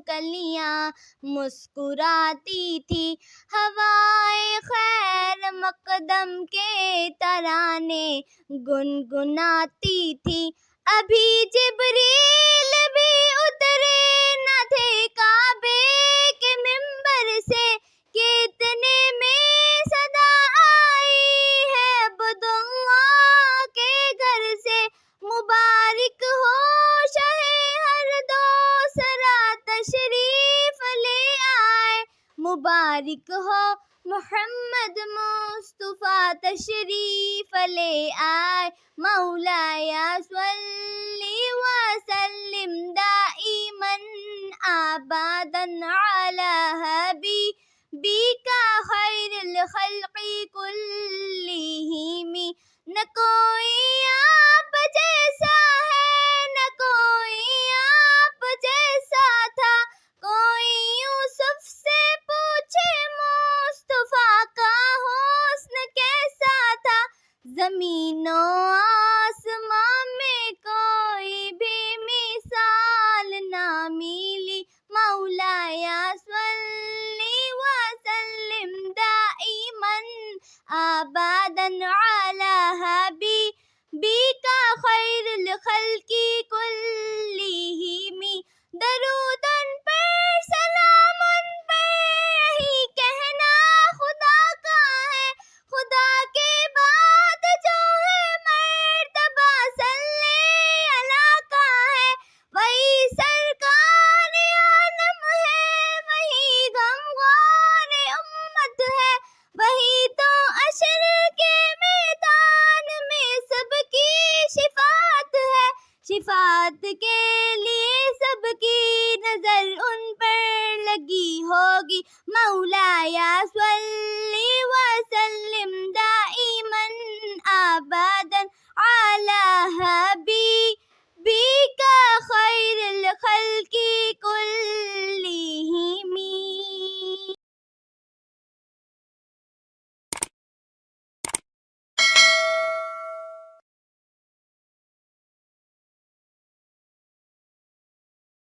کلیاں مسکراتی تھی، ہوائے خیر مقدم کے ترانے گنگناتی تھی، ابھی جبریل بھی اترے نہ تھے کعبے کے منبر سے کہ اتنے میں صدا آئی ہے عبداللہ کے گھر سے، مبارک ہو شہ ہر دو سرا تشریف لے آئے، مبارک ہو محمد مصطفیٰ تشریف لے آئے، مولایا صلی وسلم دائما ابدا علی حبیبک خیر الخلق کلہم، نہ کوئی آپ جیسا ہے نہ کوئی آپ جیسا تھا، کوئی یوسف سے پوچھے مصطفیٰ کا حسن کیسا تھا، زمین و آسمان میں کوئی بھی مثال نہ ملی، مولایا صلی وسلم دائما ابدا علی حبیبک خیر الخلق کلہم، درود ان پر سلام ان پر یہی کہنا خدا کا ہے، خدا کے بعد جو ہے مرتبہ صلی اللہ کا ہے، وہی سرکار عالم ہے، وہی غمخوار امت ہے، وہی تو عشر کے میدان میں سب کی شفاعت ہے، شفاعت کے لیے سب کی نظر ان پر لگی ہوگی، مولایا صلی